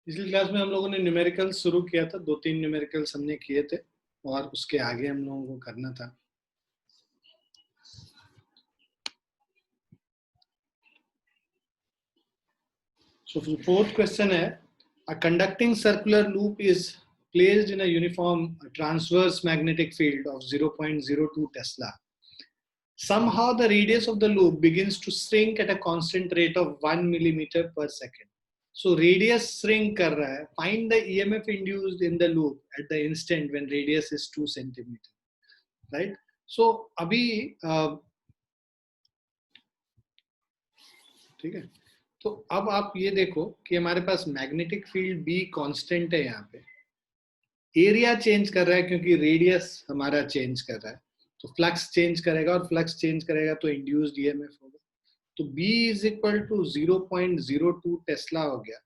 पिछली क्लास में हम लोगों ने न्यूमेरिकल शुरू किया था, 2-3 न्यूमेरिकल्स हमने किए थे और उसके आगे हम लोगों को करना था। So fourth question है, a conducting circular loop is placed in a uniform transverse magnetic field of 0.02 Tesla. Somehow the radius of the loop begins to shrink at a constant rate of 1 millimeter per second. So radius shrink कर रहा है. Find the EMF induced in the loop at the instant when radius is 2 centimeter. Right? So अभी ठीक है, तो अब आप ये देखो कि हमारे पास मैग्नेटिक फील्ड बी कांस्टेंट है, यहाँ पे एरिया चेंज कर रहा है क्योंकि रेडियस हमारा चेंज कर रहा है, तो फ्लक्स चेंज करेगा और फ्लक्स चेंज करेगा तो इंड्यूस्ड ईएमएफ होगा। तो B is equal to 0.02 tesla हो गया।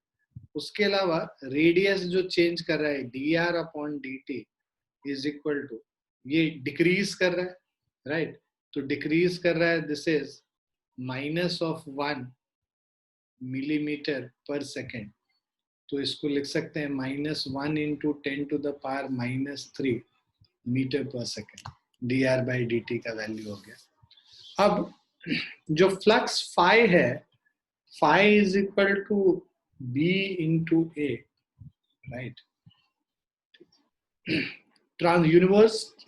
उसके अलावा रेडियस जो चेंज कर रहा है dr upon dt is equal to, ये डिक्रीज कर रहा है, राइट? तो डिक्रीज कर रहा है, this is minus of 1 millimetre per second. तो इसको लिख सकते हैं -1 into 10⁻³ metre per second. dr by dt का वैल्यू हो गया। अब जो फ्लक्स फाई है, phi is equal to b into A, right?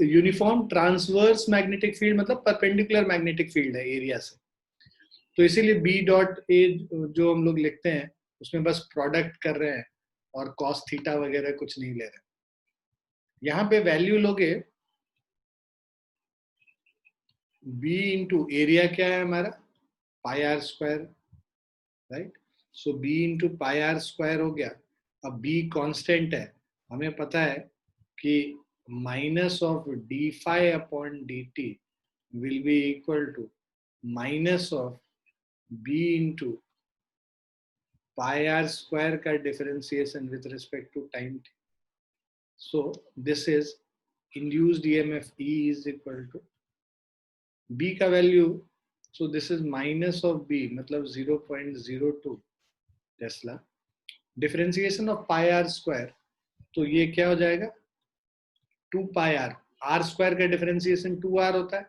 Uniform transverse magnetic field मतलब परपेंडिकुलर मैग्नेटिक फील्ड है एरिया से, तो इसीलिए B डॉट ए जो हम लोग लिखते हैं उसमें बस प्रोडक्ट कर रहे हैं और कॉस थीटा वगैरह कुछ नहीं ले रहे। यहाँ पे वैल्यू लोगे B इंटू एरिया क्या है हमारा, πr², right? So B into πr² हो गया। अब B कांस्टेंट है, हमें पता है कि minus of d∅ upon dt will be equal to minus of B into πr² का differentiation with respect to time t. So this is induced EMF E is equal to B का value, so this is minus of B मतलब 0.02 Tesla, differentiation of πr², तो ये क्या हो जाएगा 2πr, r² का differentiation 2r होता है,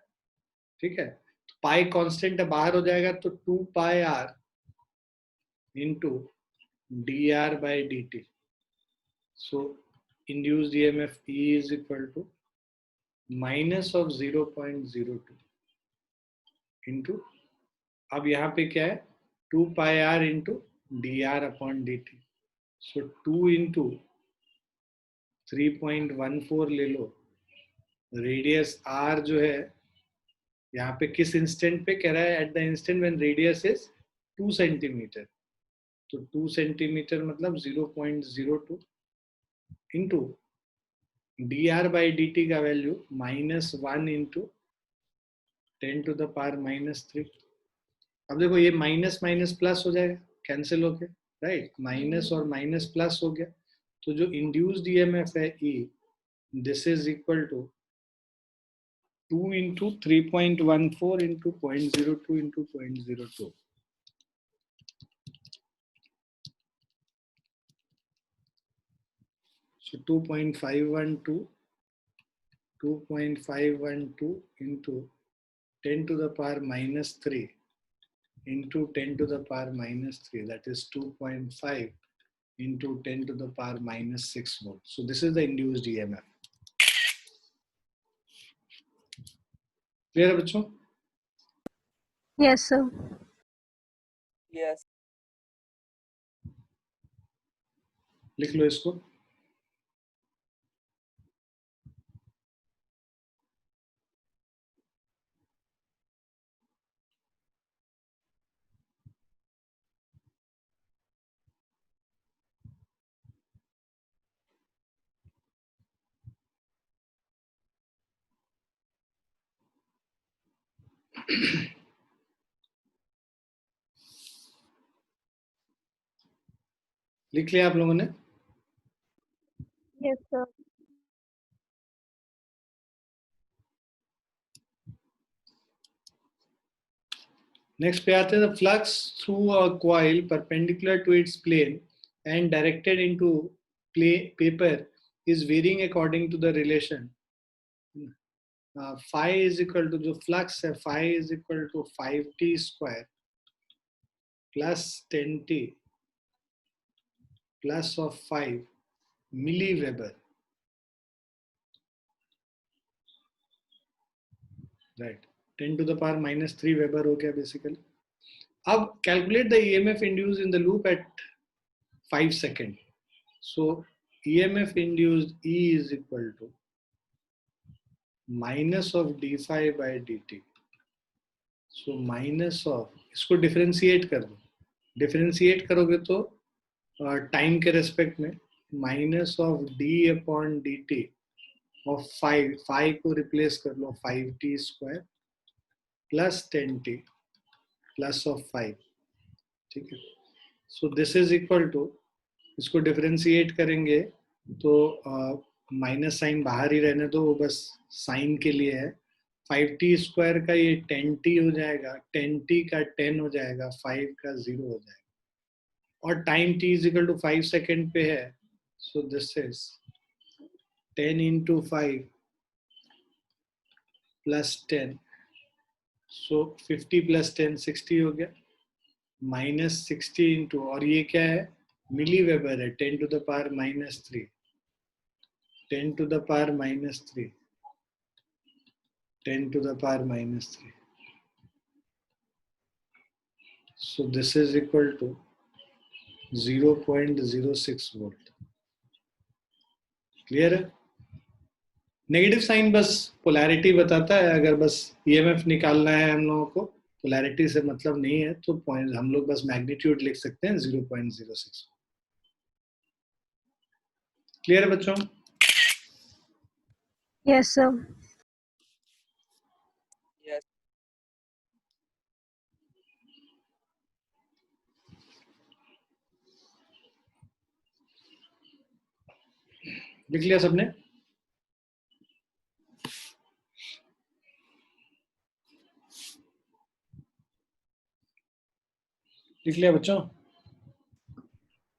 ठीक है? तो पाई कांस्टेंट है, बाहर हो जाएगा, तो 2πr into dr by dt. So induced EMF E is equal to minus of 0.02 into, अब यहाँ पे क्या है 2πr into dr upon dt. सो 2 इंटू 3.14 ले लो, रेडियस r जो है यहाँ पे किस इंस्टेंट पे कह रहा है, at the instant when radius is 2 centimetre, तो 2 सेंटीमीटर मतलब 0.02 इंटू dr बाई dt का वैल्यू -1 इंटू 10⁻⁻3। अब देखो ये माइनस माइनस प्लस हो जाएगा, कैंसिल होके, राइट? माइनस और माइनस प्लस हो गया, तो जो इंड्यूस्ड ईएमएफ है E, this is equal to 2 into 3.14 into 0.02 into 0.02। So 2.512 into 10⁻³ into 10⁻³ that is 2.5 into 10⁻⁻6 volts. So this is the induced EMF. Clear है बच्चों? Yes, sir. Yes. लिख लो इसको। लिख लिया आप लोगों ने? Yes, sir. नेक्स्ट पे आते हैं, the flux through a coil perpendicular to its plane and directed into paper is varying according to the relation. Phi is equal to, जो flux है, phi is equal to 5t square plus 10t plus of 5 milliweber. Right, 10 to the power minus 3 Weber हो गया basically. अब calculate the EMF induced in the loop at 5 seconds. So EMF induced E is equal to minus of d phi by dt. So minus of, इसको differentiate कर दो. Differentiate करोगे तो time के respect में minus of D upon D T of 5 को replace कर लो 5t square plus 10t plus of 5. ठीक है, so this is equal to, इसको डिफरेंशिएट करेंगे तो माइनस साइन बाहर ही रहने दो, वो बस साइन के लिए है. 5t स्क्वायर का ये 10t हो जाएगा, 10t का 10 हो जाएगा, 5 का 0 हो जाएगा, और time t is equal to 5 second पे है. So this is 10 into 5 plus 10, so 50 plus 10 60 हो गया, माइनस 60 इंटू, और ये क्या है, मिली वेबर है, 10 to the power minus 3, 10 to the power minus 3, 10 to the power minus 3. So this is equal to 0.06 volt. Clear है? नेगेटिव साइन बस polarity बताता है. अगर बस ईएमएफ निकालना है हम लोगों को, पोलैरिटी से मतलब नहीं है, तो पॉइंट हम लोग बस मैग्नीट्यूड लिख सकते हैं 0.06. क्लियर है बच्चों? Yes, sir. Yes. लिख लिया सबने? लिख लिया बच्चों?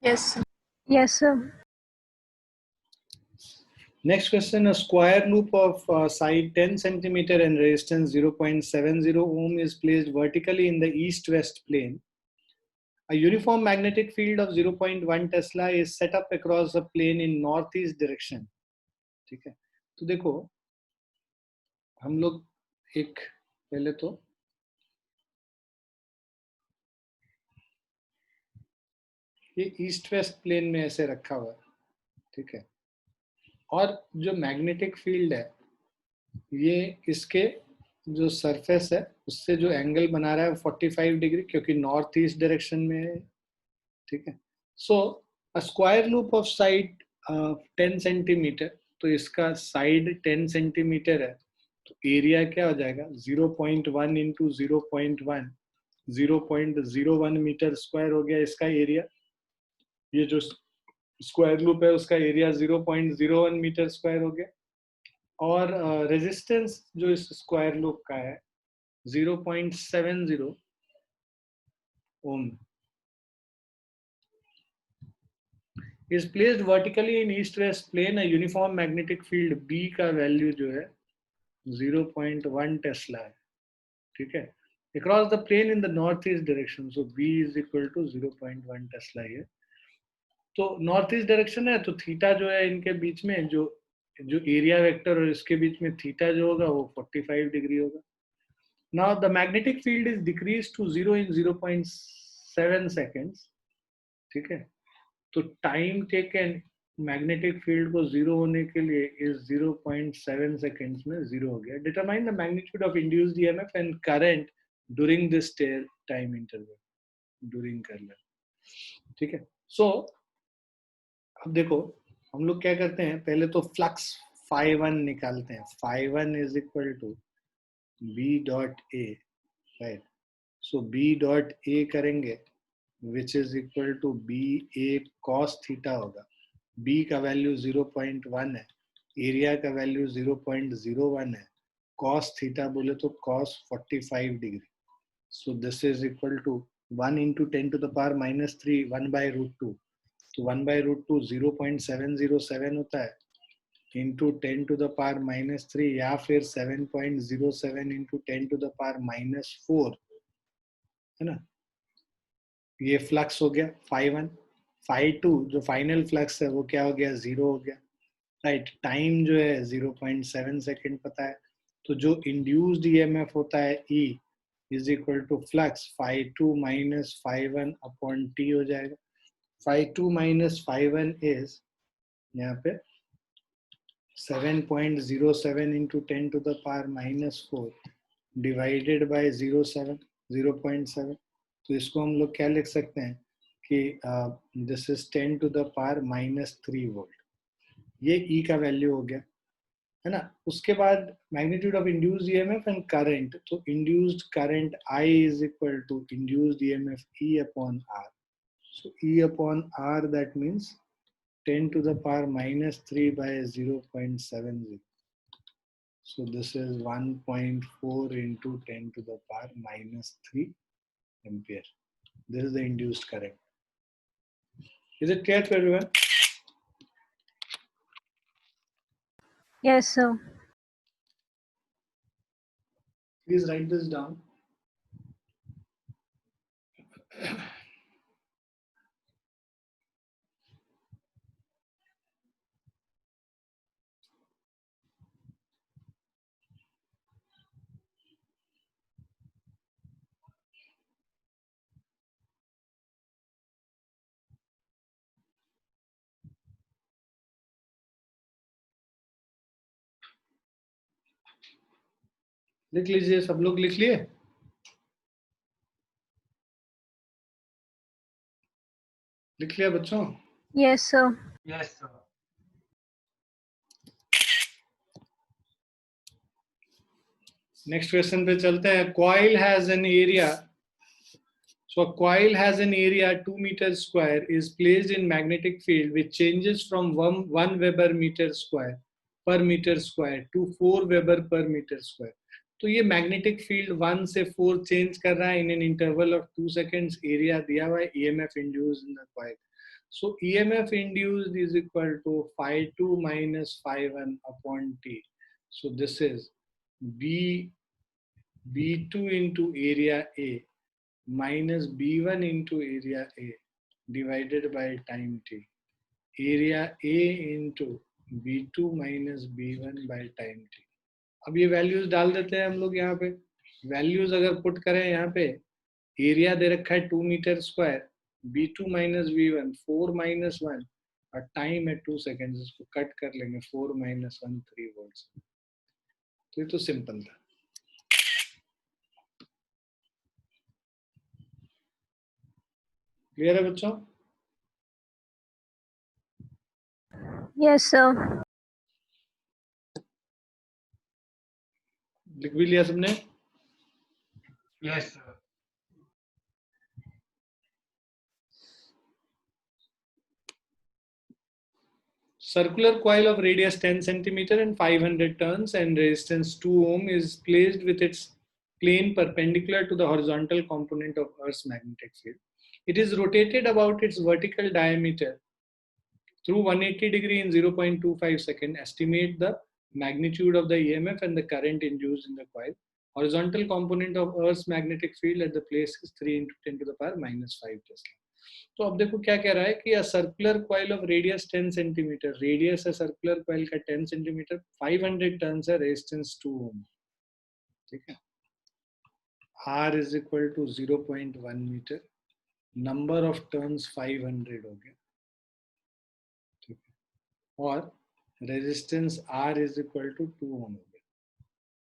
Yes, sir. Yes, sir. Next question, a square loop of side 10 centimeter and resistance 0.70 ohm is placed vertically in the east-west plane. A uniform magnetic field of 0.1 Tesla is set up across a plane in northeast direction. ठीक है, तो देखो हम लोग एक पहले तो ये ईस्ट वेस्ट प्लेन में ऐसे रखा हुआ है. ठीक है, और जो मैग्नेटिक फील्ड है ये इसके जो सरफेस है उससे जो एंगल बना रहा है 45 डिग्री, क्योंकि नॉर्थ ईस्ट डायरेक्शन में है. ठीक है, so a square loop of side 10 centimetre, तो इसका साइड 10 सेंटीमीटर है, तो एरिया क्या हो जाएगा 0.1 इंटू 0.1, 0.01 मीटर स्क्वायर हो गया इसका एरिया. ये जो स्क्वायर लूप है उसका एरिया 0.01 मीटर स्क्वायर हो गया, और रेजिस्टेंस जो इस स्क्वायर लूप का है 0.70 ओम is placed vertically in east west plane. A uniform magnetic field B का वैल्यू जो है 0.1 टेस्ला है. ठीक है, across the plane in the northeast direction, so B is equal to 0.1 Tesla है. तो नॉर्थ ईस्ट डायरेक्शन है, तो थीटा जो है इनके बीच में जो एरिया वेक्टर और इसके बीच में थीटा जो होगा वो 45 डिग्री होगा. Now the magnetic field is decrease to 0 in 0.7 seconds. ठीक है, तो टाइम टेकन मैग्नेटिक फील्ड को 0 होने के लिए इस 0.7 सेकेंड्स में 0 हो गया. Determine the magnitude of induced EMF and current during this time interval, during कर ले. ठीक है, सो अब देखो हम लोग क्या करते हैं, पहले तो फ्लक्स phi1 निकालते हैं. phi1 is equal to b dot a, right. So b dot a करेंगे which is equal to b a cos theta होगा. b का वैल्यू 0.1 है, एरिया का वैल्यू 0.01 है, cos थीटा बोले तो cos 45 degree. So this is equal to 1 into 10 to the power minus 3 1 by root 2. तो 1/√2 0.707 होता है इंटू 10 टू द पावर -3 या फिर 7.07 इंटू 10 टू द पावर -4, है ना। ये फ्लक्स हो गया φ1। φ2 जो फाइनल फ्लक्स है वो क्या हो गया, 0 हो गया, राइट। टाइम जो है 0.7 सेकेंड पता है। तो जो इंड्यूस्ड ईएमएफ होता है E is equal to flux φ2 minus φ1 upon T हो जाएगा। φ2 माइनस φ1 इज यहाँ पे 7.07 into 10 to the power -4 divided by 0.7। तो इसको हम लोग क्या लिख सकते हैं कि this is 10 to the power -3 volt. ये E का वैल्यू हो गया, है ना। उसके बाद magnitude of induced EMF and current. तो induced current I is equal to induced EMF E upon R। So E upon R that means 10 to the power -3 by 0.70. So this is 1.4 into 10 to the power -3 ampere. This is the induced current. Is it clear to everyone? Yes, sir. Please write this down. लिख लीजिए, सब लोग लिख लिए? लिख लिया बच्चों? Yes, sir. Yes, sir. Next question पे चलते हैं। Coil has an area. So a coil has an area 2 meters square is placed in magnetic field which changes from 1 Weber meter square per meter square to 4 Weber per meter square. तो ये magnetic field 1 से 4 change कर रहा है in an interval of 2 seconds. Area दिया हुआ है, EMF induced in the coil. So EMF induced is equal to φ2 minus φ1 upon T. So this is B2 into area A minus B1 into area A divided by time T. Area A into B2 minus B1 by time T. अब ये values डाल देते हैं हम लोग यहाँ पे। Values अगर पुट करें यहाँ पे, एरिया दे रखा है 2 metre square, B2 minus B1 4 minus 1 और टाइम है 2 सेकेंड। इसको कट कर लेंगे, 4 माइनस 1 3 वोल्ट। तो ये तो सिंपल था। क्लियर है बच्चों? Yes, sir. लिख भी लिया सबने? Yes, sir. Circular coil of radius 10 centimeter and 500 turns and resistance 2 ohm is placed with its plane perpendicular to the horizontal component of Earth's magnetic field. It is rotated about its vertical diameter through 180 degree in 0.25 second. Estimate the magnitude of the EMF and the current induced in the coil. Horizontal component of Earth's magnetic field at the place is 3 into 10 to the power -5 Tesla. तो अब देखो क्या कह रहा है कि a circular coil of radius 10 centimeter, radius है circular coil का 10 सेंटीमीटर, 500 टर्न्स है, रेजिस्टेंस 2 ओम, ठीक है। R is equal to 0.1 metre, number of turns 500 हो गया, ठीक है, और resistance R is equal to 2 ohm हो गया।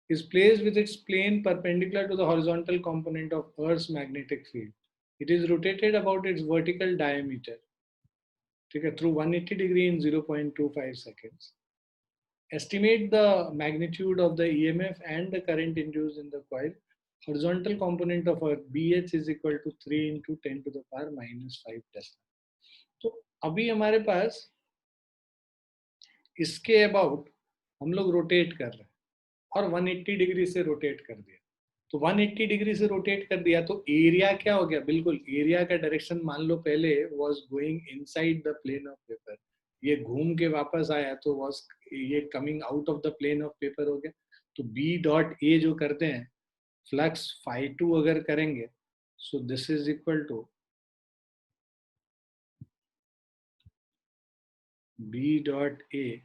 Is placed with its plane perpendicular to the horizontal component of Earth's magnetic field. It is rotated about its vertical diameter, ठीक है, through 180 degree in 0.25 seconds. Estimate the magnitude of the EMF and the current induced in the coil. Horizontal component of our BH is equal to 3 into 10 to the power -5 Tesla. तो अभी हमारे पास इसके about हम लोग rotate कर रहे हैं और 180 डिग्री से रोटेट कर दिया। तो 180 डिग्री से रोटेट कर दिया, तो एरिया क्या हो गया, बिल्कुल एरिया का डायरेक्शन मान लो पहले was going inside the plane of paper, ये घूम के वापस आया तो वाज ये coming out of the plane of paper हो गया। तो बी डॉट ए जो करते हैं फ्लक्स φ2 अगर करेंगे, so this is equal to B dot A,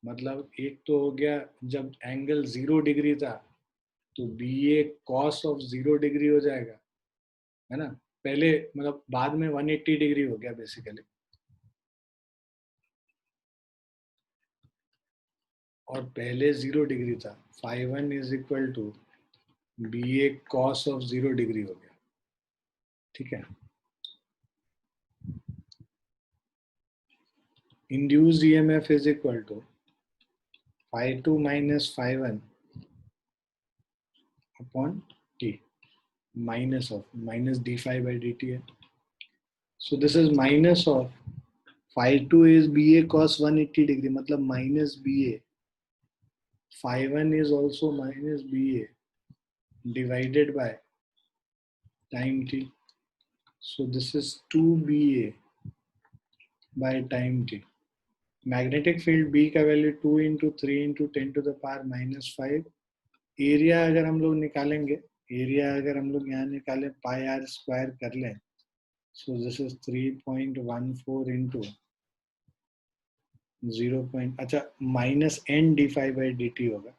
मतलब एक तो हो गया जब एंगल 0 डिग्री था तो B A cos of 0 degree हो जाएगा, है ना, पहले मतलब बाद में 180 डिग्री हो गया बेसिकली, और पहले 0 डिग्री था, φ1 is equal to B A cos of 0 degree हो गया, ठीक है। Induced EMF is equal to φ2 minus φ1 upon T, minus of minus d five by D t है। So this is minus of φ2 is BA cos 180 degree, मतलब minus BA. φ1 is also minus BA divided by time t. So this is 2BA by time t. Magnetic field B का value 2 into 3 into 10 to the power minus 5. Area अगर हम लोग निकालेंगे, area अगर हम लोग यहाँ निकालें पाई आर स्क्वायर कर लें, so this is 3.14 into 0. अच्छा minus N D five by D T होगा,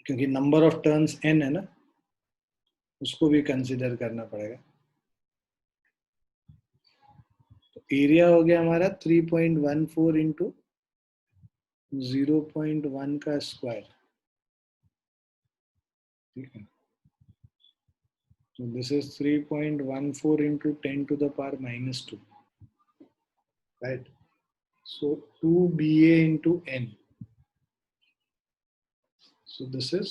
क्योंकि नंबर ऑफ टर्न्स n है ना, उसको भी कंसीडर करना पड़ेगा। तो एरिया हो गया हमारा 3.14 इंटू 0.1 का स्क्वायर, ठीक है। तो this is 3.14 into 10 to the power minus 2, right. So 2BA into n, so this is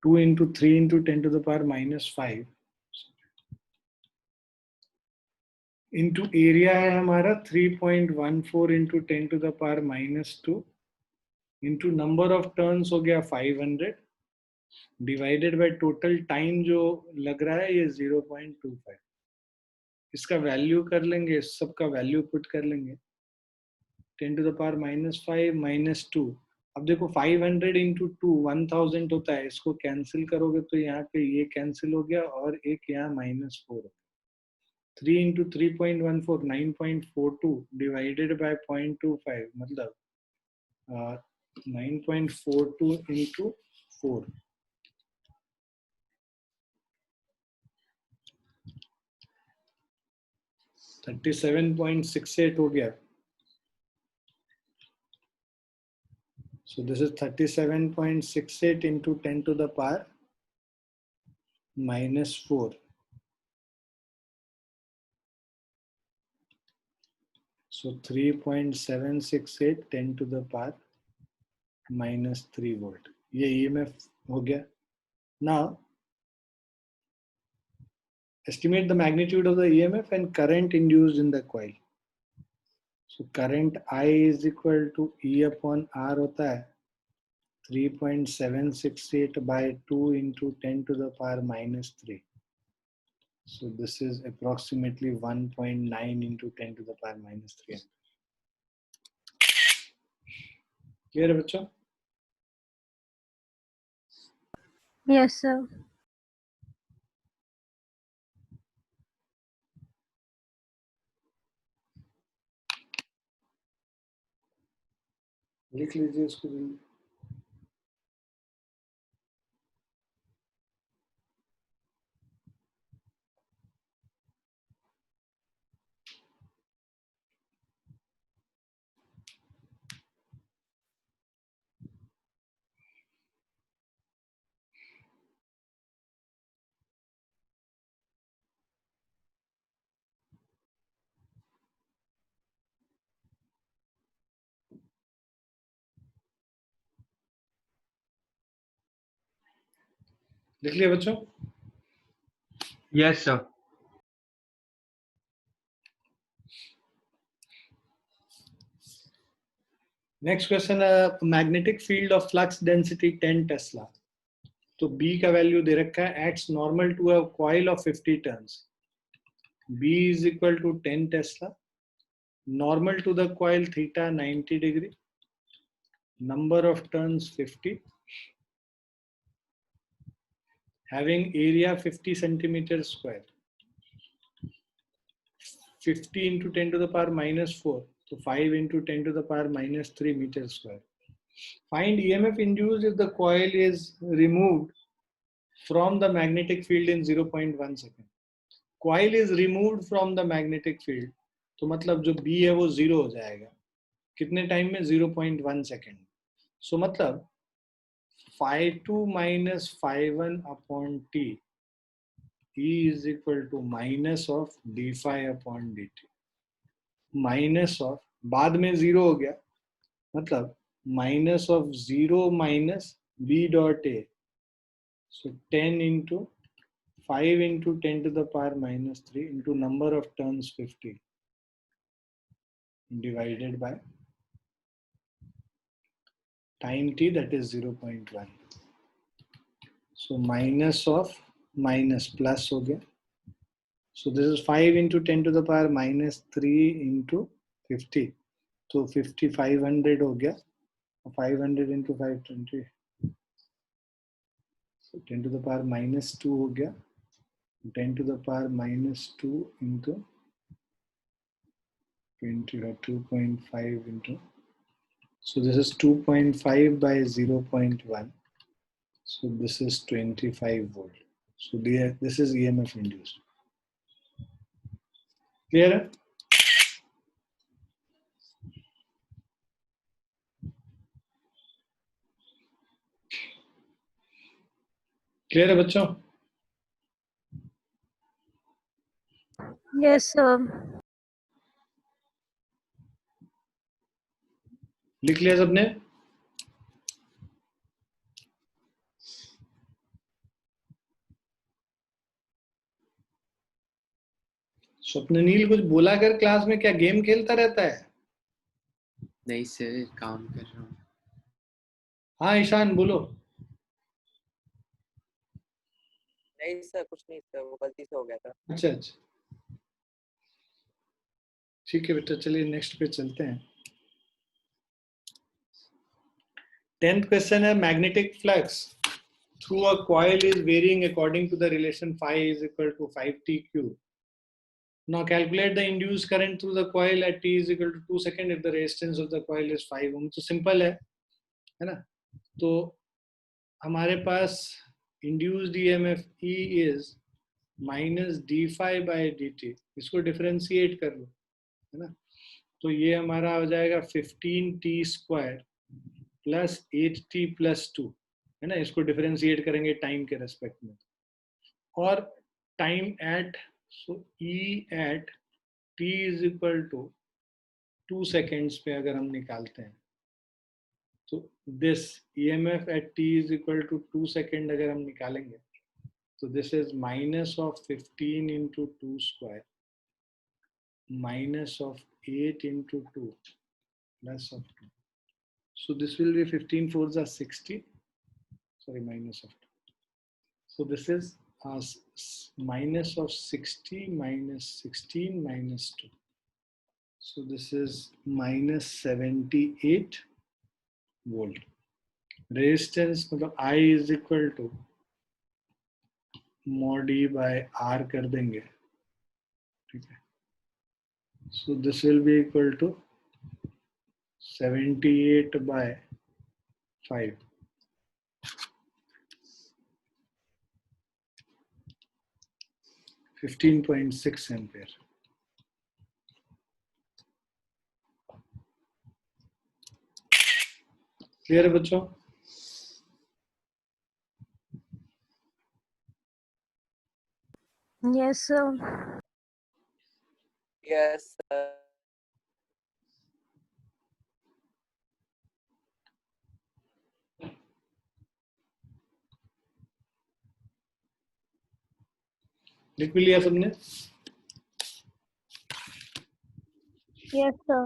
2 into 3 into 10 to the power minus 5 into area है हमारा 3.14 into 10 to the power minus 2 into number of turns हो गया 500 divided by total time जो लग रहा है ये 0.25। इसका वैल्यू कर लेंगे, सबका वैल्यू पुट कर लेंगे, 10 to the power minus 5 minus 2। अब देखो 500 into 2 1000 होता है, इसको कैंसिल करोगे तो यहाँ पे ये कैंसिल हो गया और एक यहाँ -4 हो। 3 into 3.14 9.42 डिवाइडेड बाय 0.25, मतलब 9.42 into 4, 37.68 हो गया। So this is 37.68 into 10 to the power minus 4. So 3.768 10 to the power minus 3 volt. ये EMF हो गया। Now estimate the magnitude of the EMF and current induced in the coil. So current I is equal to E upon R होता है 3.768 by 2 into 10 to the power minus 3. So this is approximately 1.9 into 10 to the power minus 3. Clear है बच्चों? Yes, sir. लिख लीजिए इसको। लिख लिया बच्चों? Yes, sir. Next question, magnetic field of flux density 10 tesla. तो B का वैल्यू दे रखा है, acts normal to a coil of 50 turns. B is equal to 10 tesla, normal to the coil theta 90 degree, number of turns 50, having area 50 centimeters square. 50 into 10 to the power minus 4, so 5 into 10 to the power minus 3 meters square. Find EMF induced if the coil is removed from the magnetic field in 0.1 second. Coil is removed from the magnetic field, तो मतलब जो B है वो 0 हो जाएगा कितने time में? 0.1 second. सो मतलब phi2 minus phi1 upon t E is equal to minus of d phi upon dt. Minus of, बाद में 0 हो गया, मतलब minus of 0 minus b dot a. So 10 into 5 into 10 to the power minus 3 into number of turns 50 divided by time t, that is 0.1. So minus of minus plus हो गया. So this is 5 into 10 to the power minus 3 into 50. So 50 500 हो गया. 500 into 520. So 10 to the power minus 2 हो गया. 10 to the power minus 2 into 20 or 2.5 into. So this is 2.5 by 0.1. So this is 25 volt. So this is EMF induced. Clear? Clear है बच्चों? Yes, sir. लिख लिया सबने? स्वप्ननील कुछ बोला कर क्लास में? क्या गेम खेलता रहता है? नहीं सर, काम कर रहा हूँ. हाँ ईशान बोलो. नहीं सर, कुछ नहीं सर, वो गलती से हो गया था. अच्छा अच्छा, ठीक है बेटा, चलिए नेक्स्ट पे चलते हैं. 10th क्वेश्चन है, magnetic flux through a coil is varying according to the relation phi is equal to 5t cube. Now calculate the induced current through the coil at t is equal to 2 seconds if the resistance of the coil is 5 ohm. तो simple है ना? तो हमारे पास induced EMF E is minus d phi by dt. इसको differentiate कर लो, है ना? तो ये हमारा हो जाएगा 15t square plus 8t plus 2, है ना? इसको डिफरेंशिएट करेंगे टाइम के रेस्पेक्ट में, और time at, so E at t is equal to 2 seconds पे अगर हम निकालते हैं तो this EMF at t is equal to 2 second अगर हम निकालेंगे तो this is minus of 15 into 2 square minus of 8 into 2 plus of 2. So this will be 15 fours are 60. Sorry, minus of 2. So this is minus of 60 minus 16 minus 2. So this is minus 78 volt. Resistance मतलब I is equal to mod E by R कर देंगे, ठीक है? So this will be equal to 78 by 5. $15.6 ampere. Clear है बच्चों? Yes, sir. Yes sir. लिख भी लिया सबने? Yes, sir.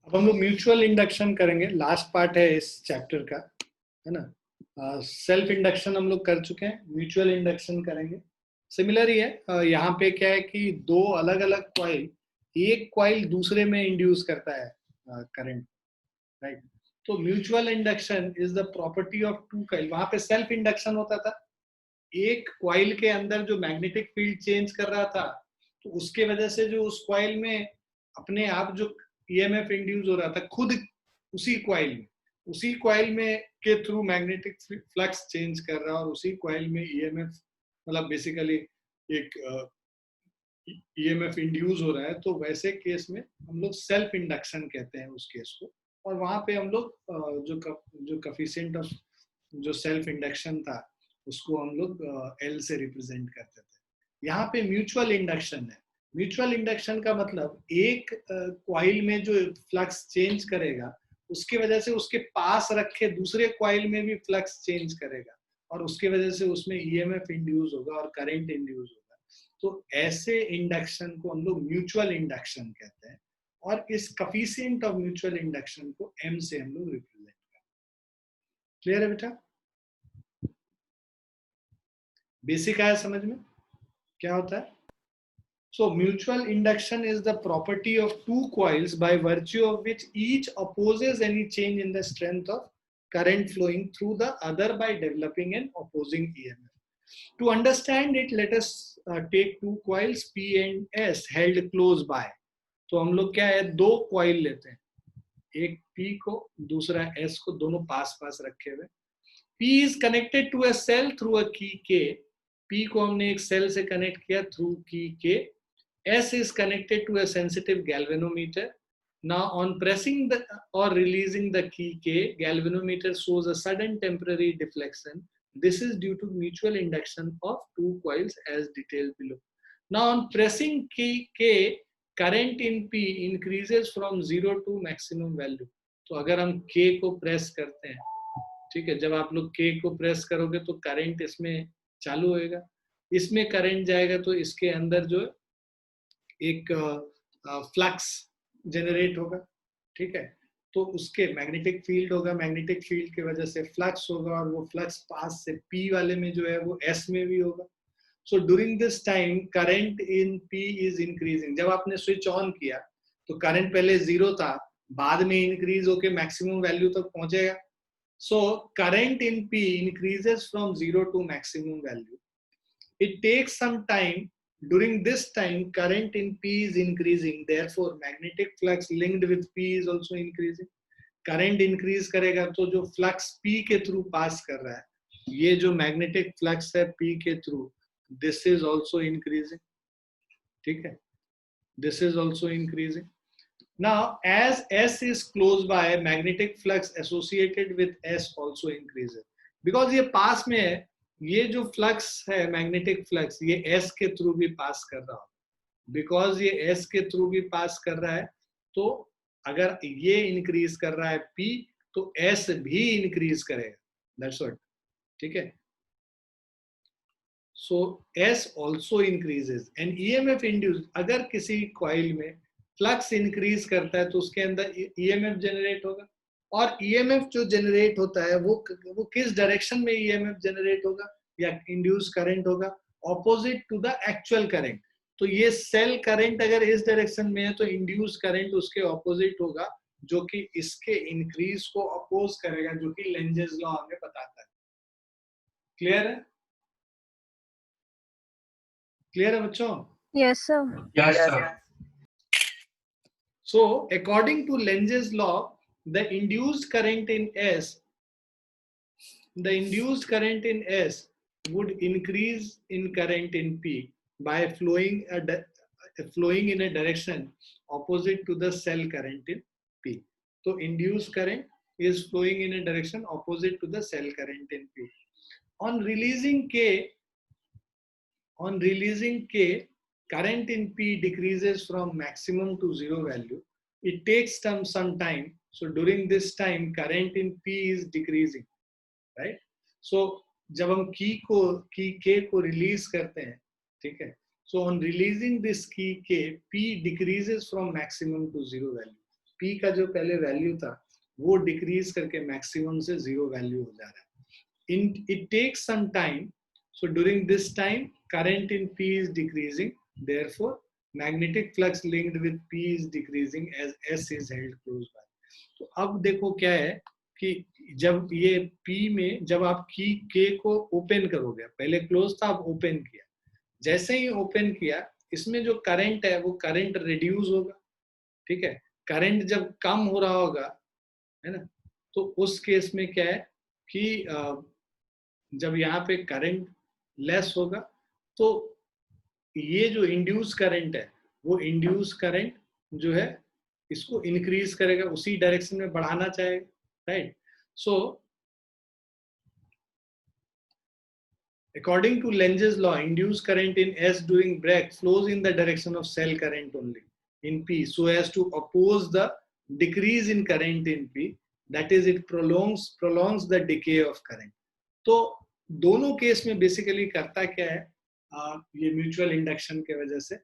अब हम लोग म्यूचुअल इंडक्शन करेंगे, लास्ट पार्ट है इस चैप्टर का, है ना। सेल्फ इंडक्शन हम लोग कर चुके हैं, म्यूचुअल इंडक्शन करेंगे। सिमिलर ही है, यहाँ पे क्या है कि दो अलग अलग कॉइल, एक कॉइल दूसरे में इंड्यूस करता है करंट, राइट। तो mutual induction is the property of two coil. वहां पे सेल्फ इंडक्शन होता था, एक कॉइल के अंदर जो मैग्नेटिक फील्ड चेंज कर रहा था, तो उसके वजह से जो उस कॉइल में अपने आप जो ईएमएफ इंड्यूस हो रहा था खुद उसी कॉइल में के थ्रू मैग्नेटिक फ्लक्स चेंज कर रहा है, और उसी कॉइल में ईएमएफ, मतलब बेसिकली एक ईएमएफ इंड्यूस हो रहा है। तो वैसे केस में हम लोग सेल्फ इंडक्शन कहते हैं उस केस को। और वहां पे हम लोग जो कफिशिएंट ऑफ जो सेल्फ इंडक्शन था उसको हम लोग एल से रिप्रेजेंट करते थे। यहाँ पे म्यूचुअल इंडक्शन है। म्यूचुअल इंडक्शन का मतलब एक कॉइल में जो फ्लक्स चेंज करेगा उसकी वजह से उसके पास रखे दूसरे कॉइल में भी फ्लक्स चेंज करेगा, और उसकी वजह से उसमें ईएमएफ इंड्यूस होगा और करंट इंड्यूस होगा। तो ऐसे इंडक्शन को हम लोग म्यूचुअल इंडक्शन कहते हैं, और इस कफिशिएंट ऑफ म्यूचुअल इंडक्शन को एम से हम लोग रिप्रेजेंट करते हैं। क्लियर है बेटा? बेसिक आया समझ में क्या होता है? So mutual induction is the property of two coils by virtue of which each opposes any change in the strength of current flowing through the other by developing an opposing EMF. To understand it, let us take two coils P and S held close by. तो हम लोग क्या है, दो coil लेते हैं, एक P को दूसरा S को, दोनों पास पास रखे हुए। P is connected to a cell through a key K. P को हमने एक सेल से कनेक्ट किया थ्रू की K. S is connected to a sensitive galvanometer. Now on pressing the or releasing the key K, galvanometer shows a sudden temporary deflection. This is due to mutual induction of two coils as detailed below. Now on pressing key K, current in P increases from 0 to maximum value. तो अगर हम K को press करते हैं, ठीक है, जब आप लोग K को प्रेस करोगे तो करंट इसमें चालू होएगा, इसमें करंट जाएगा तो इसके अंदर जो एक फ्लक्स जनरेट होगा, ठीक है। तो उसके मैग्नेटिक फील्ड होगा, मैग्नेटिक फील्ड की वजह से फ्लक्स होगा, और वो फ्लक्स पास से P वाले में जो है वो S में भी होगा। So during this time current in P is increasing. जब आपने स्विच ऑन किया तो करंट पहले 0 था, बाद में इंक्रीज होके मैक्सिमम वैल्यू तक पहुंचेगा। So current in P increases from 0 to maximum value. It takes some time. During this time, current in P is increasing. Therefore, magnetic flux linked with P is also increasing. Current increase करेगा तो जो flux P के through pass कर रहा है, ये जो magnetic flux है P के through, this is also increasing. ठीक है? This is also increasing. Now, as S is close by, magnetic flux associated with S also increases. Because ये पास में है, ये जो फ्लक्स है मैग्नेटिक फ्लक्स, ये एस के थ्रू भी पास कर रहा हो। बिकॉज ये एस के थ्रू भी पास कर रहा है, तो अगर ये इंक्रीज कर रहा है पी, तो एस भी इंक्रीज करेगा। दैट्स व्हाट, ठीक है। So as also increases and EMF induce. अगर किसी कॉइल में फ्लक्स इंक्रीज करता है तो उसके अंदर ईएमएफ जनरेट होगा, और ईएमएफ जो जनरेट होता है वो किस डायरेक्शन में ईएमएफ जनरेट होगा या इंड्यूस करंट होगा, opposite to the actual current. तो ये सेल करंट अगर इस डायरेक्शन में है तो इंड्यूस करंट उसके ऑपोजिट होगा, जो कि इसके इंक्रीज को अपोज करेगा, जो कि लेंजेस लॉ हमें बताता है। क्लियर है? क्लियर है बच्चों? Yes, sir. Yes, sir. So according to Lenge's law, the induced current in S would increase in current in P by flowing in a direction opposite to the cell current in P. So induced current is flowing in a direction opposite to the cell current in P. On releasing K, current in P decreases from maximum to 0 value. It takes some time. So during this time, current in P is decreasing, right? So जब हम की K को release करते हैं, ठीक है? So on releasing this key K, P decreases from maximum to 0 value. P का जो पहले वैल्यू था वो डिक्रीज करके मैक्सिमम से 0 वैल्यू हो जा रहा है. It takes some time. So during this time, current in P is decreasing. Therefore, magnetic flux linked with P is decreasing as S is held close by. तो अब देखो क्या है कि जब ये P में जब आप की K को ओपन करोगे, पहले क्लोज था, अब ओपन किया, जैसे ही ओपन किया इसमें जो करंट है वो करंट रिड्यूस होगा. ठीक है, करंट जब कम हो रहा होगा, है ना, तो उस केस में क्या है कि जब यहाँ पे करंट लेस होगा तो ये जो इंड्यूस करंट है वो इंड्यूस करंट जो है इसको इंक्रीज करेगा, उसी डायरेक्शन में बढ़ाना चाहेगा. Right. So according to Lenz's law, induced current in S during break flows in the direction of cell current only in P so as to oppose the decrease in current in P. That is, it prolongs the decay of current. तो दोनों case में basically करता क्या है, ये mutual induction के वजह से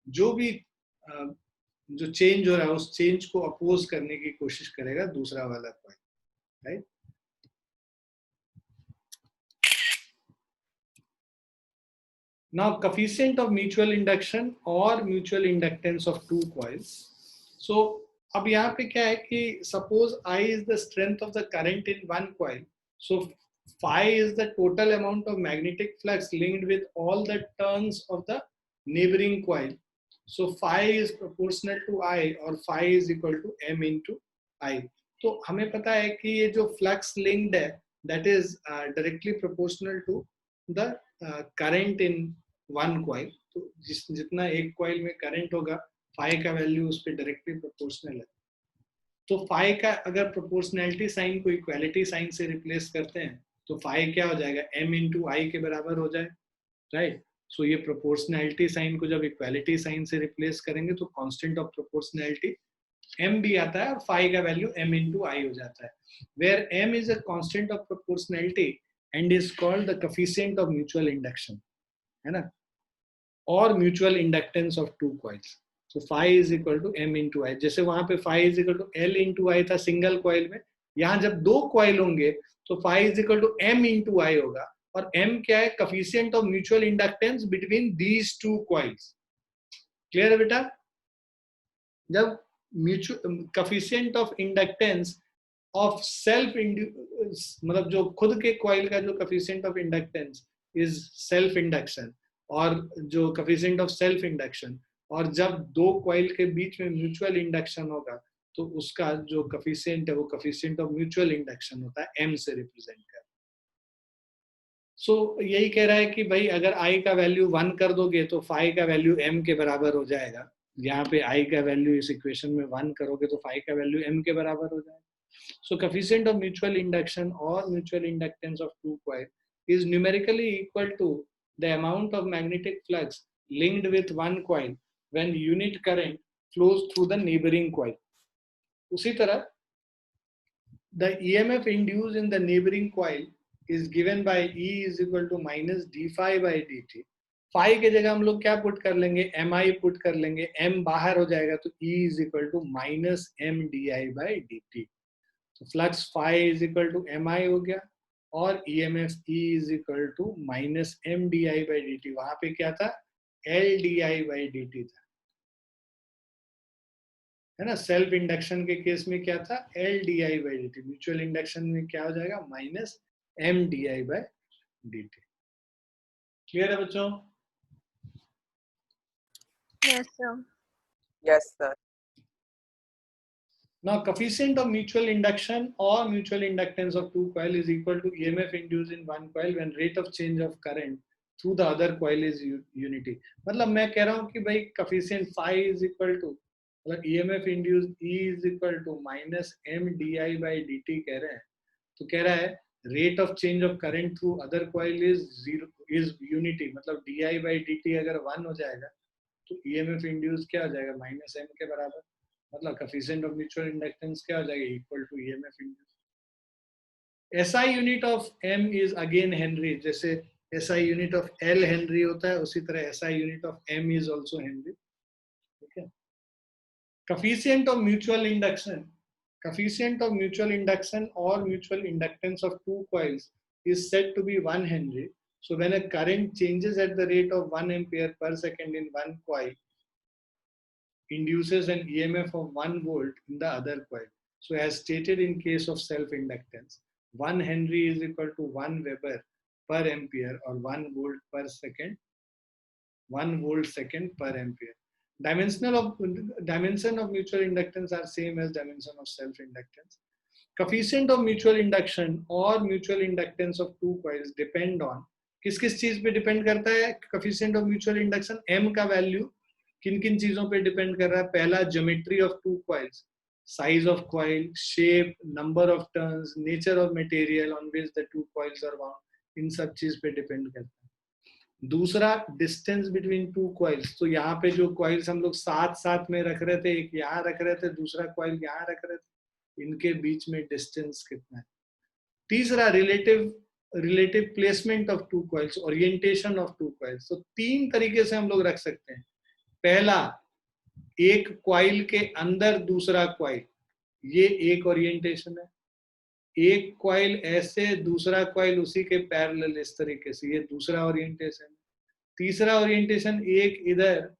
जो भी जो चेंज हो रहा है उस चेंज को अपोज करने की कोशिश करेगा दूसरा वाला coil. Right. Now, coefficient of mutual induction or mutual inductance of two coils. So, अब यहाँ पे क्या है कि suppose I is the strength of the current in one coil. So, phi is the total amount of magnetic flux linked with all the turns of the neighboring coil. So, phi is proportional to I or phi is equal to M into I. तो हमें पता है कि ये जो flux linked है that is directly proportional to the current in one coil. तो जितना एक coil में current होगा phi का वैल्यू उस पर डायरेक्टली प्रोपोर्शनल है. तो phi का अगर प्रोपोर्शनैलिटी साइन को इक्वालिटी साइन से रिप्लेस करते हैं तो phi क्या हो जाएगा, m into I के बराबर हो जाए. राइट. सो ये प्रोपोर्शनैलिटी साइन को जब इक्वालिटी साइन से रिप्लेस करेंगे तो कांस्टेंट ऑफ प्रोपोर्शनैलिटी m भी आता है और phi का वैल्यू m into I हो जाता है, where m is a constant of proportionality and is called the coefficient of mutual induction, है ना, और mutual inductance of two coils. So phi is equal to m into I. जैसे वहां पे phi is equal to L into I था single coil में, यहाँ जब दो कॉइल होंगे तो phi is equal to m into I होगा, और m क्या है, coefficient of mutual inductance between these two coils. Clear है बेटा? जब mutual coefficient of inductance of self मतलब जो खुद के कॉइल का जो coefficient of inductance is self induction, और जो कोएफिशिएंट ऑफ सेल्फ इंडक्शन, और जब दो कॉइल के बीच में म्यूचुअल इंडक्शन होगा तो उसका जो कोएफिशिएंट है वो कोएफिशिएंट ऑफ म्यूचुअल इंडक्शन होता है, m से रिप्रेजेंट कर. सो यही कह रहा है कि भाई अगर I का वैल्यू 1 कर दोगे तो phi का वैल्यू m के बराबर हो जाएगा. यहाँ पे I का वैल्यू इस इक्वेशन में 1 करोगे तो phi का वैल्यू m के बराबर हो जाएगा. So coefficient of mutual induction or mutual inductance of two coil is numerically equal to the amount of magnetic flux linked with one coil when unit current flows through the neighboring coil. उसी तरह the EMF induced in the neighboring coil is given by E is equal to minus d phi by dt. Phi के जगह हम लोग क्या put कर लेंगे, mi put कर लेंगे, m बाहर हो जाएगा तो E is equal to minus m di by dt. तो flux phi is equal to mi हो गया, और EMF E is equal to minus m di by dt. वहां पे क्या था, L di by dt था, है ना. सेल्फ इंडक्शन के केस में क्या था, L di by dt. Mutual induction में क्या हो जाएगा, minus m di by dt. Clear है बच्चों? Yes, sir. Yes, sir. Now, coefficient of mutual induction or mutual inductance of two coil is equal to EMF induced in one coil when rate of change of current through the other coil is unity. मतलब मैं कह रहा हूँ कि भाई coefficient phi is equal to, मतलब EMF induced E is equal to minus m di by dt कह रहे हैं, तो कह रहा है rate of change of current through other coil is zero, is unity. मतलब di by dt अगर 1 हो जाएगा तो EMF induced क्या हो जाएगा, माइनस m के बराबर. मतलब कोएफिशिएंट ऑफ म्यूचुअल इंडक्टेंस क्या हो जाएगा, equal to EMF induce. SI unit of M is again henry. जैसे SI unit of L henry होता है, उसी तरह SI unit of M is also henry. ठीक है. coefficient of mutual induction or mutual inductance of two coils is said to be 1 Henry. So when a current changes at the rate of 1 ampere per second in one coil, induces an EMF of 1 volt in the other coil. So as stated in case of self-inductance, 1 Henry is equal to 1 Weber per ampere or 1 volt per second, 1 volt second per ampere. Dimension of mutual inductance are same as dimension of self-inductance. Coefficient of mutual induction or mutual inductance of two coils depend on, किस चीज पे depend करता है coefficient of mutual induction? M का value किन चीजों पे depend कर रहा है? पहला, geometry of two coils, size of coil, shape, number of turns, nature of material on which the two coils are bound, इन सब चीज पे डिपेंड करता है. दूसरा, डिस्टेंस बिटवीन टू कॉइल्स. तो यहाँ पे जो कॉइल्स हम लोग साथ साथ में रख रहे थे, एक यहाँ रख रहे थे, दूसरा कॉइल यहाँ रख रहे थे, इनके बीच में डिस्टेंस कितना है. तीसरा, relative placement of two coils, orientation of two coils. तो तीन तरीके से हम लोग रख सकते हैं. पहला, एक कॉइल के अंदर दूसरा कॉइल, ये एक ओरिएंटेशन है. एक कॉइल ऐसे, दूसरा कॉइल उसी के पैरेलल इस तरीके से, ये दूसरा ओरिएंटेशन. तीसरा ओरिएंटेशन, एक इधर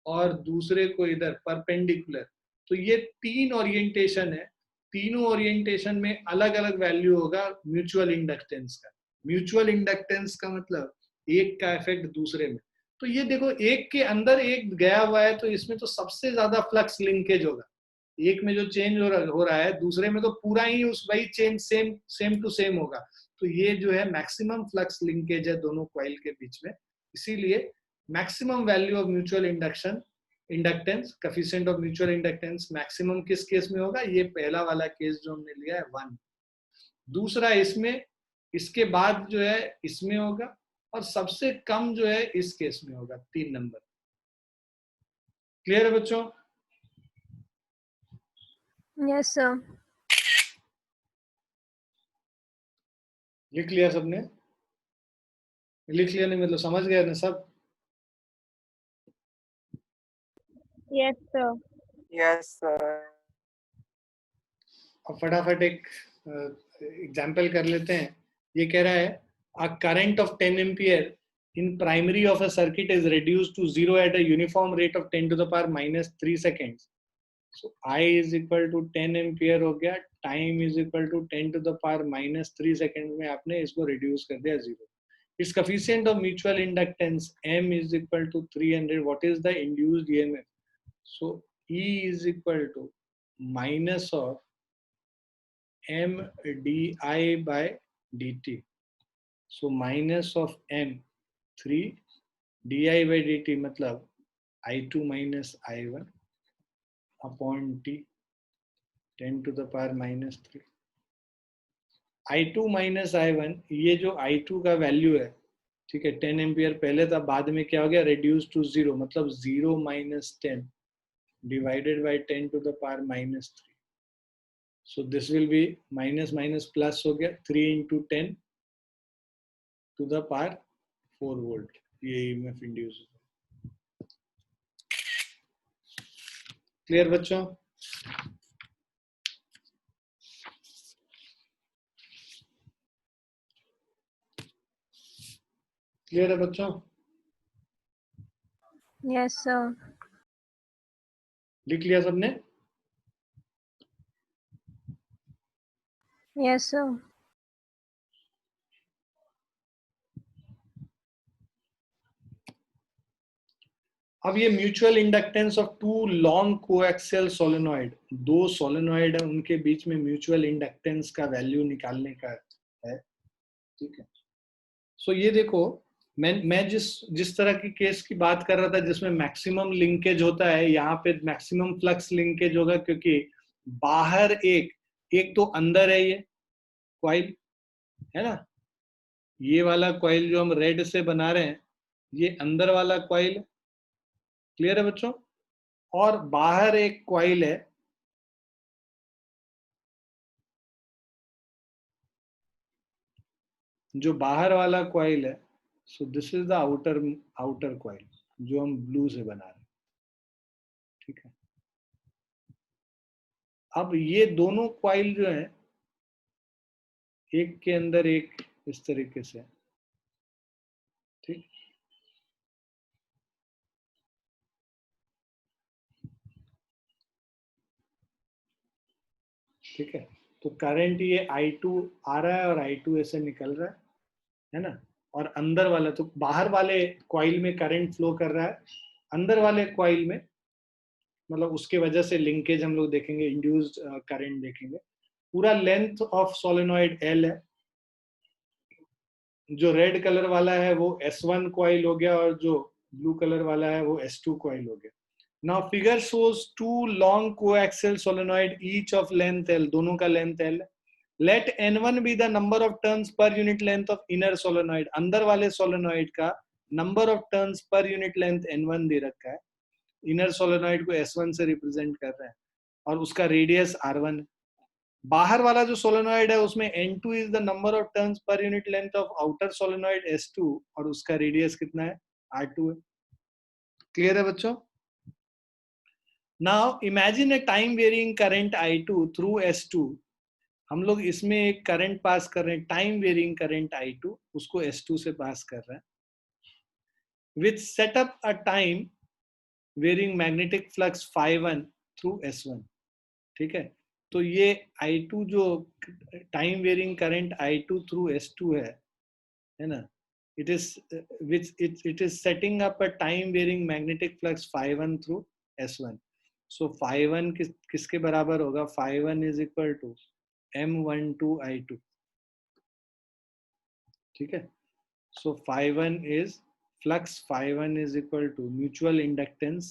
और दूसरे को इधर परपेंडिकुलर. तो ये तीन ओरिएंटेशन है. तीनों ओरिएंटेशन में अलग अलग वैल्यू होगा म्यूचुअल इंडक्टेंस का. म्यूचुअल इंडक्टेंस का मतलब एक का इफेक्ट दूसरे में. तो ये देखो, एक के अंदर एक गया हुआ है तो इसमें तो सबसे ज्यादा फ्लक्स लिंकेज होगा. एक में जो चेंज हो रहा है, दूसरे में तो पूरा ही उस वही चेंज सेम टू सेम होगा. तो ये जो है मैक्सिमम फ्लक्स लिंकेज है दोनों कॉइल के बीच में. इसीलिए maximum value of mutual inductance, coefficient of mutual inductance maximum किस केस में होगा? ये पहला वाला केस जो हमने लिया है 1. दूसरा, इसमें, इसके बाद जो है इसमें होगा, और सबसे कम जो है इस केस में होगा 3 नंबर. क्लियर है बच्चों? Yes, sir. लिख लिया सबने? लिख लिया नहीं मतलब समझ गए ना सब? Yes, sir. Yes, sir. अब फटाफट एक एग्जाम्पल कर लेते हैं. ये कह रहा है, a current of 10 ampere in primary of a circuit is reduced to 0 at a uniform rate of 10 to the power minus 3 seconds. So I is equal to 10 ampere हो गया, time is equal to 10 to the power minus 3 seconds में आपने इसको reduce कर दिया 0. Its coefficient of mutual inductance M is equal to 300. What is the induced EMF? So E is equal to minus of M di by dt. So minus of M 3 di by dt मतलब I2 minus I1 upon t 10 to the power minus 3. I2 minus I1, ये जो I2 का value है, ठीक है, 10 ampere पहले था, बाद में क्या हो गया? reduced to 0, मतलब 0 minus 10 divided by 10 to the power minus 3. So this will be minus minus plus हो गया, 3 into 10 to the power 4 volt. ये EMF induce. क्लियर बच्चों? क्लियर है बच्चों? Yes, sir. लिख लिया सबने? Yes, sir. अब ये mutual inductance of two long coaxial solenoid, दो सोलेनॉइड है, उनके बीच में म्यूचुअल इंडक्टेंस का वैल्यू निकालने का है. ठीक है. सो ये देखो, मैं जिस तरह की केस की बात कर रहा था जिसमें मैक्सिमम लिंकेज होता है, यहाँ पे मैक्सिमम फ्लक्स लिंकेज होगा क्योंकि बाहर एक तो अंदर है, ये कॉइल है ना, ये वाला कॉइल जो हम रेड से बना रहे हैं ये अंदर वाला कॉइल है. क्लियर है बच्चों? और बाहर एक कॉइल है, जो बाहर वाला कॉइल है. So this is the outer coil जो हम ब्लू से बना रहे हैं. ठीक है. अब ये दोनों कॉइल जो है एक के अंदर एक इस तरीके से, ठीक, ठीक है। तो करंट ये I2 आ रहा है और I2 ऐसे निकल रहा है ना, और अंदर वाला तो बाहर वाले कॉइल में करंट फ्लो कर रहा है, अंदर वाले कॉइल में मतलब उसके वजह से लिंकेज हम लोग देखेंगे, इंड्यूस्ड करंट देखेंगे। पूरा लेंथ ऑफ सोलेनॉइड L है, जो रेड कलर वाला है वो S1 कॉइल हो गया और जो ब्लू कलर वाला है वो S2 कॉइल हो गया। Now figure shows two long coaxial solenoid each of length L, दोनों का length L। Let N1 be the number of turns per unit length of inner solenoid, अंदर वाले solenoid का number of turns per unit length N1 दे रखा है, inner solenoid को S1 से represent कर रहा है और उसका radius R1 है। बाहर वाला जो सोलेनॉइड है उसमें N2 is the number of turns per unit length of outer solenoid S2 और उसका रेडियस कितना है, R2 है। क्लियर है बच्चों? Now imagine a time varying current I2 through S2, हम लोग इसमें एक करंट पास कर रहे हैं, टाइम वेरिंग करंट I2 उसको S2 से पास कर रहे हैं, with set up a time varying magnetic flux phi1 through S1, ठीक है। तो ये I2 जो time varying current I2 through S2 है ना, it is setting up a time varying magnetic flux phi1 through S1। so phi1 किसके बराबर होगा, phi1 is equal to M12 I2, ठीक है। so phi1 is flux phi1 is equal to mutual inductance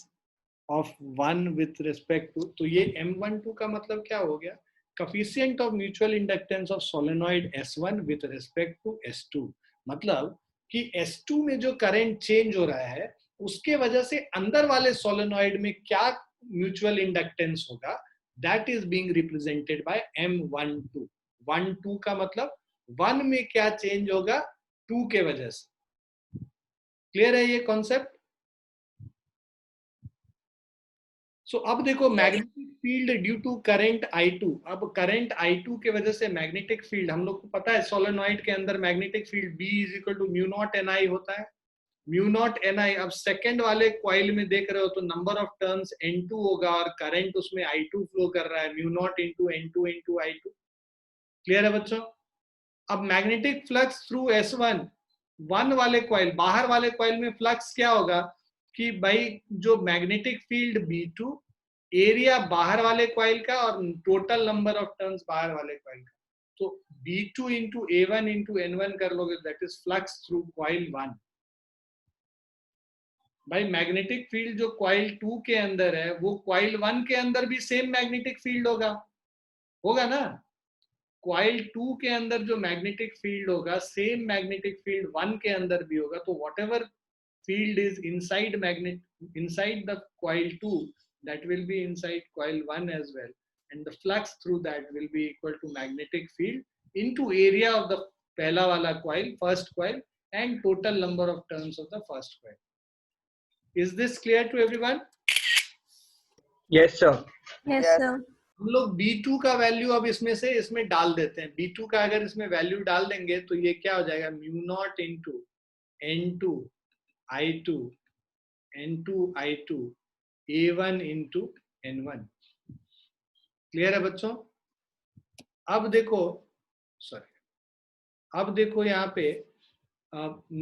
of 1 with respect to, तो ये M12 का मतलब क्या हो गया, coefficient of mutual inductance of solenoid S1 with respect to S2, मतलब कि S2 में जो करंट चेंज हो रहा है उसके वजह से अंदर वाले सोलेनॉइड में क्या म्यूचुअल इंडक्टेंस होगा, that is being represented by M12। 12 का मतलब 1 में क्या चेंज होगा 2 के वजह से। क्लियर है ये कॉन्सेप्ट? सो अब देखो magnetic field due to current I2, अब करंट I2 के वजह से मैग्नेटिक फील्ड, हम लोग को पता है सोलेनॉइड के अंदर magnetic field B is equal to mu naught NI होता है, म्यू नॉट NI। अब सेकंड वाले कॉइल में देख रहे हो तो नंबर ऑफ टर्न्स N2 होगा और करंट उसमें I2 फ्लो कर रहा है, mu not into N2 into I2। Clear है बच्चों? अब मैग्नेटिक फ्लक्स थ्रू S1, 1 वाले कॉइल, बाहर वाले कॉइल में फ्लक्स क्या होगा कि भाई जो मैग्नेटिक फील्ड B2, एरिया बाहर वाले कॉइल का और टोटल नंबर ऑफ टर्न्स बाहर वाले कॉइल का, तो B2 into A1 into N1 कर लोगे, that is flux through coil 1। भाई मैग्नेटिक फील्ड जो कॉइल 2 के अंदर है वो कॉइल 1 के अंदर भी सेम मैग्नेटिक फील्ड होगा ना। कॉइल 2 के अंदर जो मैग्नेटिक फील्ड होगा सेम मैग्नेटिक फील्ड 1 के अंदर भी होगा, तो whatever field is inside the coil 2, that will be inside coil 1 as well, and the flux through that will be equal to magnetic field into area of the pehla wala coil, first coil, and total number of turns of the first coil. Is this clear to everyone? Yes, sir. Yes, Yes. sir. हम लोग B2 का value अब इसमें डाल देते हैं। B2 का अगर इसमें वैल्यू डाल देंगे तो ये क्या हो जाएगा, mu naught into N2 I2 N2 I2 A1 into N1। Clear है बच्चों? अब देखो यहाँ पे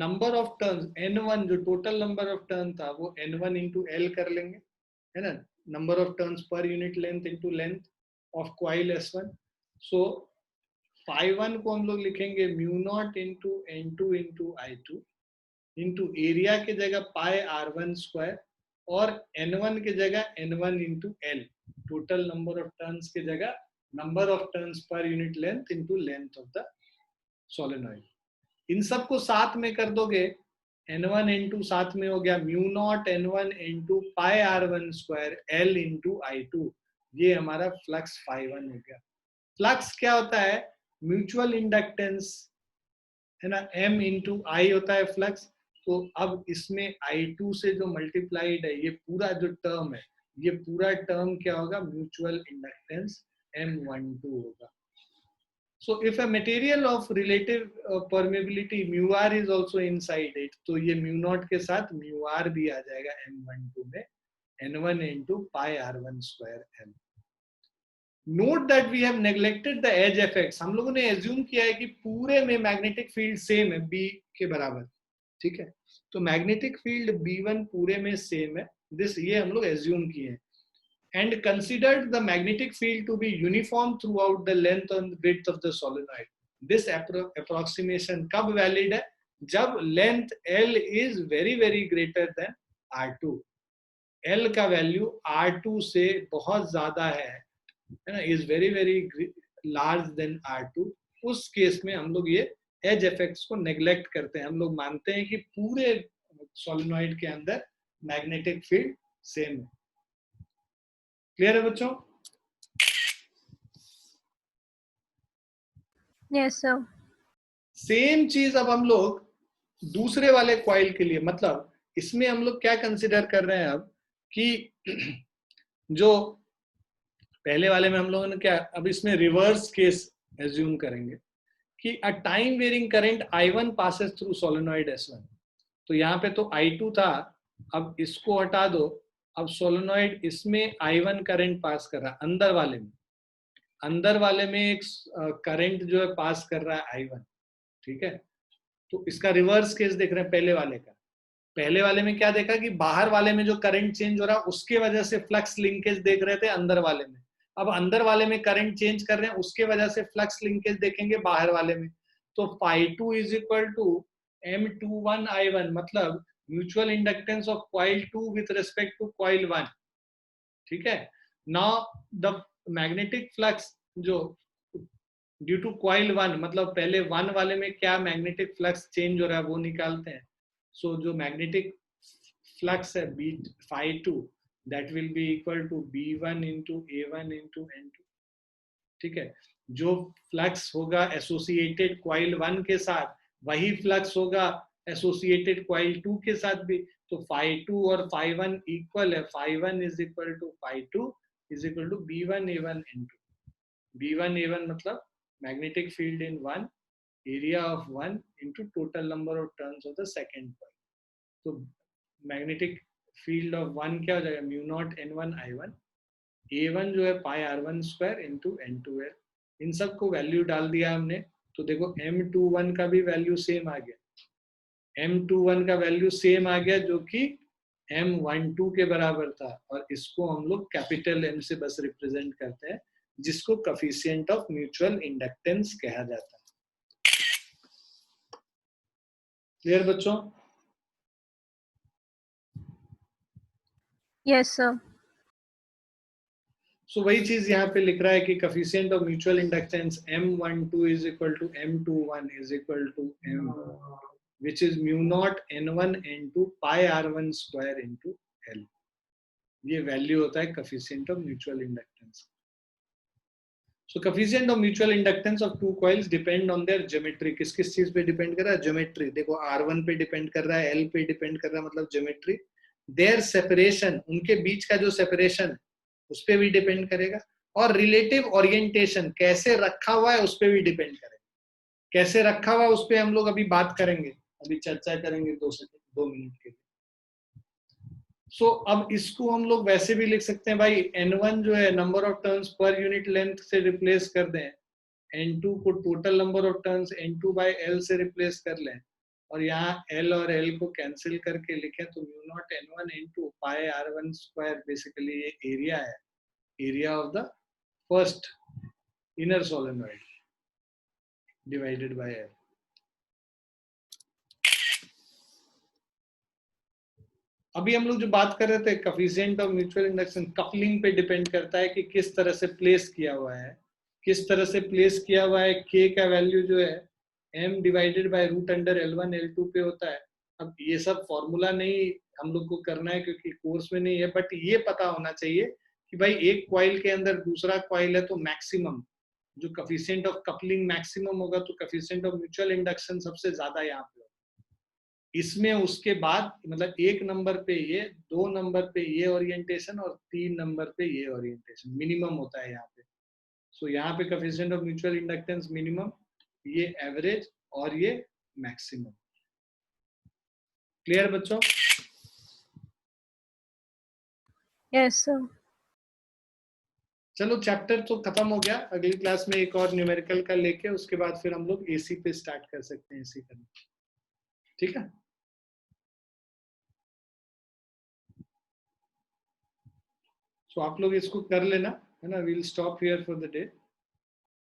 नंबर ऑफ टर्न्स N1 जो टोटल नंबर ऑफ टर्न था वो N1 into L कर लेंगे, है ना, number of turns per unit length into length of coil S1। So phi1 को हम लोग लिखेंगे mu naught into N2 into I2 into area की जगह पाई R1 स्क्वायर और N1 की जगह N1 into L, total number of turns की जगह number of turns per unit length into length of the solenoid. इन सबको साथ में कर दोगे, N1 N2 साथ में हो गया mu naught N1 into pi R1 square L into I2, ये हमारा फ्लक्स phi1 हो गया। फ्लक्स क्या होता है, म्यूचुअल इंडक्टेंस है ना, M इंटू I होता है फ्लक्स। तो अब इसमें I2 से जो मल्टीप्लाइड है ये पूरा जो टर्म है, ये पूरा टर्म क्या होगा, म्यूचुअल इंडक्टेंस M12 होगा. So if a material of relative permeability mu r is also inside it, तो ये mu naught के साथ mu r भी आ जाएगा M12 में, N1 into pi R1 square M. Note that we have neglected the edge effects. हम लोगों ने assume किया है कि पूरे में magnetic field same है B के बराबर, ठीक है. तो magnetic field B1 पूरे में same है, this ये हम लोग assume किए हैं. And considered the magnetic field to be uniform throughout the length and width of the solenoid. This approximation कब valid है? जब length L is very very greater than R2. L का value R2 से बहुत ज्यादा है ना, is very very large than R2. उस केस में हम लोग ये edge effects को neglect करते हैं. हम लोग मानते हैं कि पूरे solenoid के अंदर magnetic field same है. क्लियर है बच्चों? Yes, sir. सेम चीज अब हम लोग दूसरे वाले कॉइल के लिए, मतलब इसमें हम लोग क्या कंसिडर कर रहे हैं अब कि जो पहले वाले में हम लोगों ने क्या, अब इसमें रिवर्स केस एज्यूम करेंगे कि a time varying current I1 passes through solenoid S1. तो यहाँ पे तो I2 था, अब इसको हटा दो, अब सोलेनॉइड इसमें I1 करंट पास कर रहा है, अंदर वाले में एक करंट जो है पास कर रहा है I1, ठीक है. तो इसका रिवर्स केस देख रहे हैं पहले वाले का. पहले वाले में क्या देखा कि बाहर वाले में जो करंट चेंज हो रहा है उसके वजह से फ्लक्स लिंकेज देख रहे थे अंदर वाले में. अब अंदर वाले में करंट चेंज कर रहे हैं उसके वजह से फ्लक्स लिंकेज देखेंगे बाहर वाले में. तो phi2 is equal to M21 I1, मतलब mutual inductance of coil 2 with respect to coil 1, ठीक है. नाउ द मैग्नेटिक फ्लक्स जो ड्यू टू कॉइल 1, मतलब पहले 1 वाले में क्या मैग्नेटिक फ्लक्स चेंज हो रहा है वो निकालते हैं. सो जो मैग्नेटिक फ्लक्स है phi2, that will be equal to B1 into A1 into N2, ठीक है. जो फ्लक्स होगा एसोसिएटेड कॉइल 1 के साथ वही फ्लक्स होगा एसोसिएटेड कॉइल 2 के साथ भी. तो phi2 और phi1 इक्वल है, phi1 is equal to phi2 is equal to B1 A1 N2. B1 A1 मतलब magnetic field in 1, area of 1 into total number of turns of the second coil. तो magnetic field of 1 क्या हो जाएगा, mu naught N1 I1, A1 जो है pi R1 square into N2L. इन सब को value डाल दिया हमने, तो देखो M21 का भी वैल्यू सेम आ गया, M21 का वैल्यू सेम आ गया जो कि M12 के बराबर था. और इसको हम लोग कैपिटल M से बस रिप्रेजेंट करते हैं, जिसको कोफिशिएंट ऑफ म्यूचुअल इंडक्टेंस कहा जाता है. क्लियर बच्चों? Yes, sir. सो वही चीज यहाँ पे लिख रहा है कि coefficient of mutual inductance M12 is equal to M21 is equal to M, which is mu naught N1 N2 pi R1 square into L. ये वैल्यू होता है coefficient of mutual inductance. So coefficient of mutual inductance of two coils depend on their geometry. किस किस चीज पे depend कर रहा है? ज्योमेट्री. देखो R1 पे डिपेंड कर रहा है, L पे डिपेंड कर रहा है, मतलब ज्योमेट्री. देयर सेपरेशन, उनके बीच का जो सेपरेशन उस पे भी डिपेंड करेगा. और रिलेटिव ओरिएंटेशन, कैसे रखा हुआ है उस पे भी डिपेंड करेगा. कैसे रखा हुआ उस पे हम लोग अभी बात करेंगे, अभी चर्चा करेंगे 2 मिनट के लिए. सो अब इसको हम लोग वैसे भी लिख सकते हैं भाई, N1 जो है number of turns per unit length से रिप्लेस कर दें, N2 को total number of turns N2 by L से रिप्लेस कर लें, और यहाँ L और L को कैंसिल करके लिखें तो म्यू नॉट N1 N2 पाई R1 स्क्वायर. बेसिकली ये एरिया है, area of the first inner solenoid divided by L. अभी हम लोग जो बात कर रहे थे coefficient of mutual induction, coupling पे डिपेंड करता है कि किस तरह से प्लेस किया हुआ है, किस तरह से प्लेस किया हुआ है. K का वैल्यू जो है M divided by root under L1 L2 पे होता है. अब ये सब फॉर्मूला नहीं हम लोग को करना है क्योंकि कोर्स में नहीं है, बट ये पता होना चाहिए कि भाई एक कॉइल के अंदर दूसरा कॉइल है तो मैक्सिमम जो कोफिशिएंट ऑफ कपलिंग मैक्सिमम होगा, तो कोफिशिएंट ऑफ म्यूचुअल इंडक्शन सबसे ज्यादा यहाँ पे होगा. इसमें उसके बाद मतलब 1 नंबर पे ये, 2 नंबर पे ये ओरिएंटेशन और 3 नंबर पे ये ओरिएंटेशन मिनिमम होता है यहाँ पे. सो यहाँ पे coefficient of mutual inductance minimum, ये एवरेज और ये मैक्सिमम। क्लियर बच्चों? Yes, sir. चलो चैप्टर तो खत्म हो गया। अगली क्लास में एक और न्यूमेरिकल का लेके उसके बाद फिर हम लोग एसी पे स्टार्ट कर सकते हैं, एसी करना। ठीक है? सो आप लोग इसको कर लेना, है ना? We'll stop here for the day.